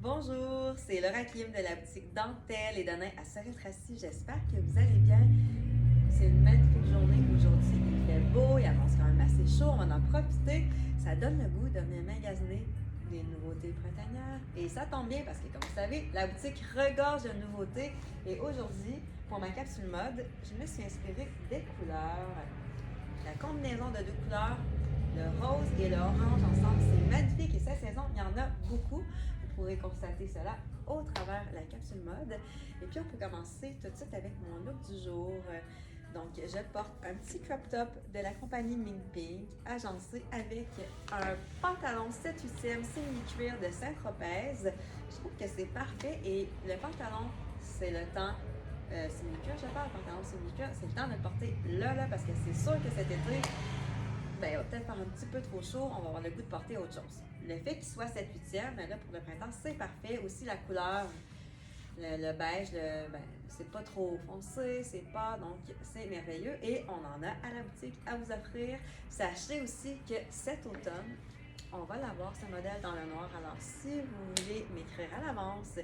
Bonjour, c'est Laura Kim de la boutique Dentelle et Denain à Sorel-Tracy. J'espère que vous allez bien. C'est une magnifique journée aujourd'hui. Il fait beau, il annonce quand même assez chaud, on va en profiter. Ça donne le goût de venir magasiner des nouveautés printanières. Et ça tombe bien parce que, comme vous savez, la boutique regorge de nouveautés. Et aujourd'hui, pour ma capsule mode, je me suis inspirée des couleurs. La combinaison de deux couleurs, le rose et le orange ensemble, c'est magnifique et cette saison, il y en a beaucoup. Vous pourrez constater cela au travers la capsule mode. Et puis on peut commencer tout de suite avec mon look du jour. Donc je porte un petit crop top de la compagnie Ming Pink, agencé avec un pantalon 7/8e semi-cuir de Saint-Tropez. Je trouve que c'est parfait et le pantalon, c'est le temps semi-cuir, je parle, pantalon semi-cuir, c'est le temps de le porter là, parce que c'est sûr que cet été, ben, il va peut-être faire un petit peu trop chaud, on va avoir le goût de porter autre chose. Le fait qu'il soit 7/8e, ben là, pour le printemps, c'est parfait. Aussi, la couleur, le beige, ben, c'est pas trop foncé, c'est pas, donc c'est merveilleux. Et on en a à la boutique à vous offrir. Sachez aussi que cet automne, on va l'avoir, ce modèle dans le noir. Alors, si vous voulez m'écrire à l'avance,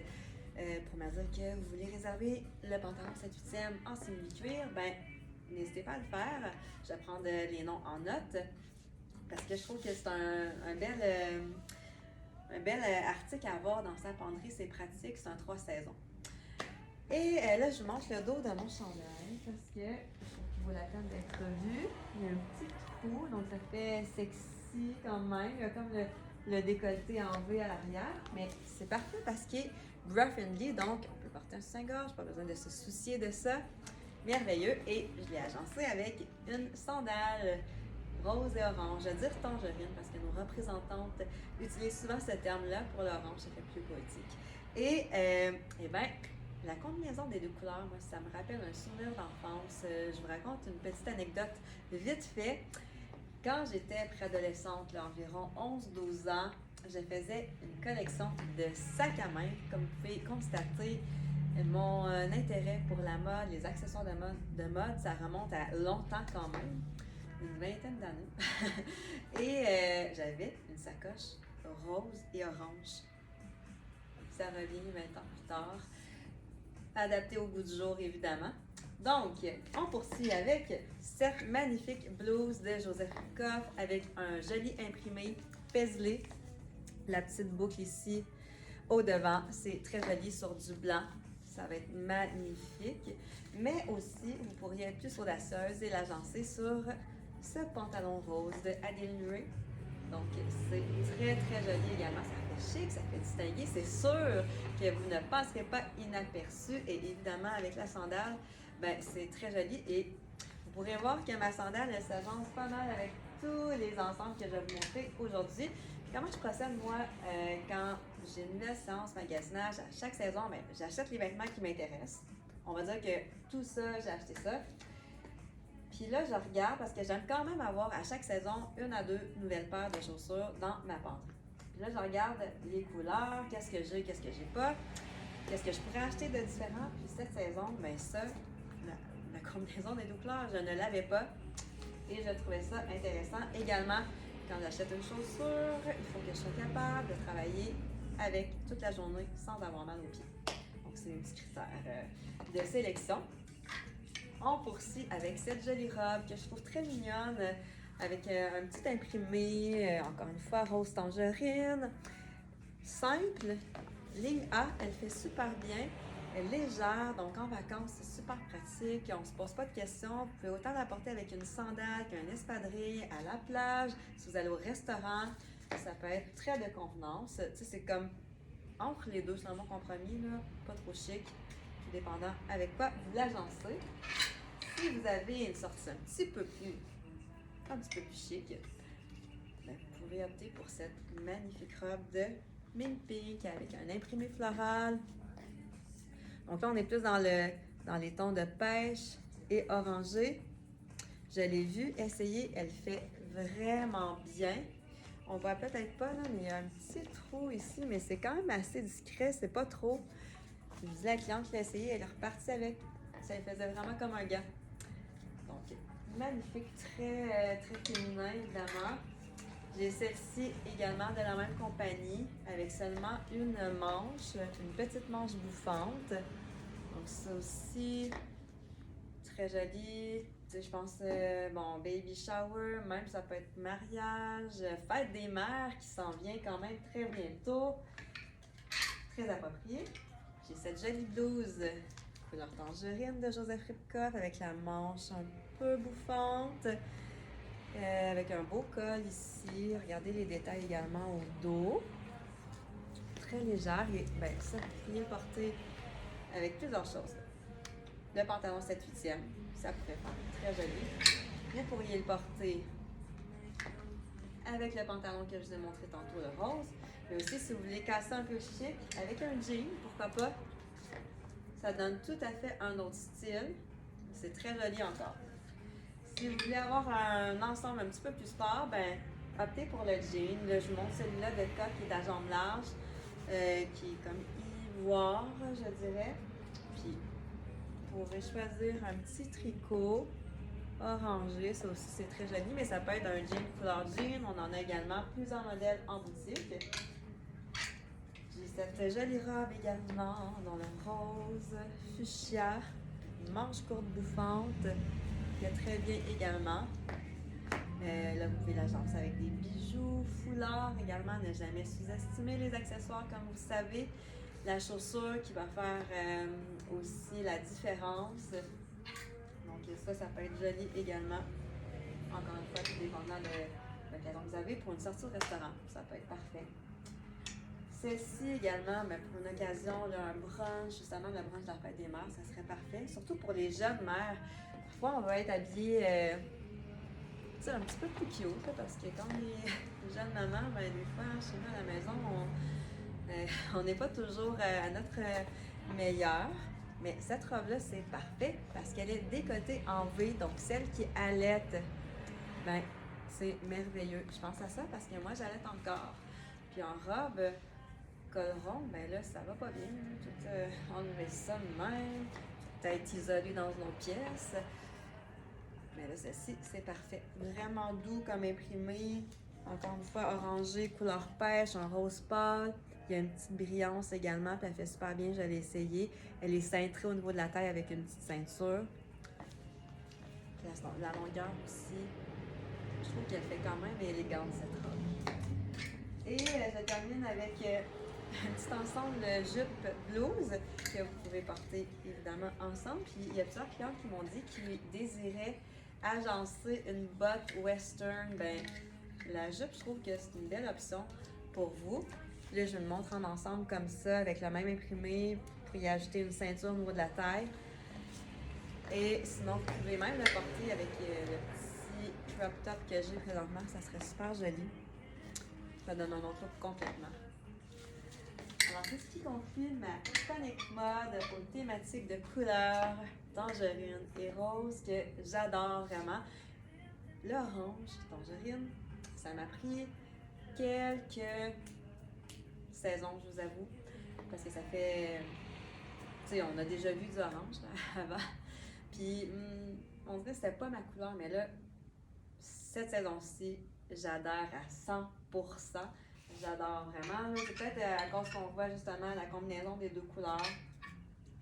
pour me dire que vous voulez réserver le pantalon 7/8e en simili-cuir, ben n'hésitez pas à le faire. Je vais prendre les noms en note parce que je trouve que c'est un bel article à avoir dans sa penderie. C'est pratique, c'est un 3 saisons. Et là, je vous montre le dos de mon chandail parce que je trouve qu'il vaut la peine d'être vu. Il y a un petit trou, donc ça fait sexy quand même. Il y a comme le décolleté en V à l'arrière, mais c'est parfait parce qu'il est bra friendly, donc on peut porter un soutien-gorge, pas besoin de se soucier de ça. Merveilleux, et je l'ai agencé avec une sandale rose et orange. Je vais dire tangerine parce que nos représentantes utilisent souvent ce terme-là pour l'orange, ça fait plus poétique. Et bien, la combinaison des deux couleurs, moi, ça me rappelle un souvenir d'enfance. Je vous raconte une petite anecdote vite fait. Quand j'étais préadolescente, là, environ 11-12 ans, je faisais une collection de sacs à main. Comme vous pouvez constater, mon intérêt pour la mode, les accessoires de mode, ça remonte à longtemps quand même, une vingtaine d'années. Et j'avais une sacoche rose et orange. Ça revient 20 ans plus tard, adapté au goût du jour évidemment. Donc, on poursuit avec cette magnifique blouse de Joseph Koff avec un joli imprimé paisley. La petite boucle ici au devant, c'est très joli sur du blanc. Ça va être magnifique. Mais aussi, vous pourriez être plus audacieuse et l'agencer sur ce pantalon rose de Adeline Ray. Donc, c'est très, très joli également. Ça fait chic, ça fait distinguer. C'est sûr que vous ne passerez pas inaperçu. Et évidemment, avec la sandale, ben, c'est très joli. Et vous pourrez voir que ma sandale, elle s'agence pas mal avec tous les ensembles que je vais vous montrer aujourd'hui. Comment je procède, moi, quand j'ai une nouvelle séance magasinage à chaque saison, ben, j'achète les vêtements qui m'intéressent. On va dire que tout ça, j'ai acheté ça. Puis là, je regarde parce que j'aime quand même avoir à chaque saison 1 à 2 nouvelles paires de chaussures dans ma penderie. Puis là, je regarde les couleurs, qu'est-ce que j'ai pas, qu'est-ce que je pourrais acheter de différent. Puis cette saison, ben ça, la combinaison des deux couleurs, je ne l'avais pas. Et je trouvais ça intéressant. Également, quand j'achète une chaussure, il faut que je sois capable de travailler avec toute la journée sans avoir mal aux pieds. Donc, c'est un petit critère de sélection. On poursuit avec cette jolie robe que je trouve très mignonne, avec un petit imprimé, encore une fois, rose tangerine. Simple, ligne A, elle fait super bien. Elle est légère, donc en vacances, c'est super pratique. On ne se pose pas de questions. Vous pouvez autant la porter avec une sandale qu'un espadrille, à la plage, si vous allez au restaurant. Ça peut être très de convenance. Tu sais, c'est comme entre les deux, c'est un bon compromis, là. Pas trop chic, tout dépendant avec quoi vous l'agencez. Si vous avez une sortie un petit peu plus chic, ben, vous pouvez opter pour cette magnifique robe de Ming Pink avec un imprimé floral. Donc là, on est plus dans les tons de pêche et orangé. Je l'ai vue essayer, elle fait vraiment bien. On voit peut-être pas là, mais il y a un petit trou ici, mais c'est quand même assez discret, c'est pas trop. Je vous dis, la cliente qui l'a essayé, elle est repartie avec. Ça lui faisait vraiment comme un gant. Donc, magnifique, très féminin, évidemment. J'ai celle-ci également de la même compagnie avec seulement une manche, une petite manche bouffante. Donc ça aussi, très joli. Tu sais, je pense, bon, baby shower, même ça peut être mariage, fête des mères qui s'en vient quand même très bientôt. Très approprié. J'ai cette jolie blouse couleur tangerine de Joseph Ripkoff avec la manche un peu bouffante. Avec un beau col ici. Regardez les détails également au dos. Très légère. Et ben, ça, vous pourriez le porter avec plusieurs choses. Le pantalon 7/8e, ça pourrait faire très joli. Vous pourriez le porter avec le pantalon que je vous ai montré tantôt, le rose. Mais aussi, si vous voulez casser un peu chic, avec un jean, pourquoi pas. Ça donne tout à fait un autre style. C'est très joli encore. Si vous voulez avoir un ensemble un petit peu plus sport, ben, optez pour le jean. Là, je vous montre celui-là de coque qui est à jambes larges, qui est comme ivoire, je dirais. Puis, vous pourrez choisir un petit tricot orangé. Ça aussi, c'est très joli, mais ça peut être un jean couleur jean. On en a également plusieurs modèles en boutique. J'ai cette jolie robe également dans le rose fuchsia, une manche courte bouffante. Il y a très bien également. Là, vous pouvez la lancer avec des bijoux, foulards également. Ne jamais sous-estimer les accessoires, comme vous savez. La chaussure qui va faire aussi la différence. Donc ça peut être joli également. Encore une fois, tout dépendant de l'occasion que vous avez. Pour une sortie au restaurant, ça peut être parfait. Celle-ci également, mais pour une occasion, là, un brunch, justement le brunch de la fête des mères, ça serait parfait. Surtout pour les jeunes mères. Parfois, on va être habillé un petit peu plus cute, là, parce que quand on est jeune maman, ben, des fois, chez nous à la maison, on n'est pas toujours à notre meilleur. Mais cette robe-là, c'est parfait parce qu'elle est décotée en V, donc celle qui allaite, ben, c'est merveilleux. Je pense à ça parce que moi, j'allaite encore. Puis en robe, col rond, ben là, ça va pas bien. Tout enlever ça de même, peut-être isolé dans nos pièces. Mais là, ceci, c'est parfait. Vraiment doux comme imprimé. Encore une fois, orangé, couleur pêche, un rose pâle. Il y a une petite brillance également, puis elle fait super bien, je l'ai essayé. Elle est cintrée au niveau de la taille avec une petite ceinture. La longueur aussi. Je trouve qu'elle fait quand même élégante, cette robe. Et je termine avec un petit ensemble jupe-blouse que vous pouvez porter évidemment ensemble. Puis il y a plusieurs clients qui m'ont dit qu'ils désiraient agencer une botte western. Ben, la jupe, je trouve que c'est une belle option pour vous. Là, je vous le montre en ensemble comme ça, avec le même imprimé, pour y ajouter une ceinture au niveau de la taille. Et sinon, vous pouvez même le porter avec le petit crop top que j'ai présentement, ça serait super joli. Ça donne un autre look complètement. Alors, c'est ce qui conclut ma chronique mode aux thématiques de couleurs, tangerine et rose que j'adore vraiment. L'orange, tangerine, ça m'a pris quelques saisons, je vous avoue, parce que ça fait, tu sais, on a déjà vu du orange là, avant, puis on dirait que c'était pas ma couleur, mais là, cette saison-ci, j'adhère à 100%. J'adore vraiment. C'est peut-être à cause qu'on voit justement la combinaison des deux couleurs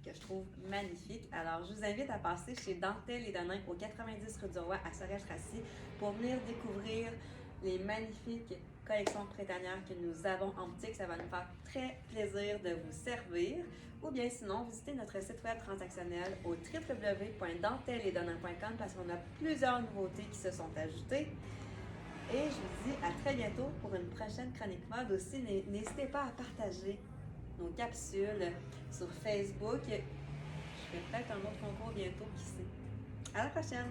que je trouve magnifique. Alors, je vous invite à passer chez Dentelle et Denain au 90 rue du Roi à Sorel-Tracy pour venir découvrir les magnifiques collections printanières que nous avons en boutique. Ça va nous faire très plaisir de vous servir. Ou bien sinon, visitez notre site web transactionnel au www.dentelleetdenain.com parce qu'on a plusieurs nouveautés qui se sont ajoutées. Et je vous dis à très bientôt pour une prochaine chronique mode. Aussi, n'hésitez pas à partager nos capsules sur Facebook. Je ferai peut-être un autre concours bientôt, qui sait. À la prochaine!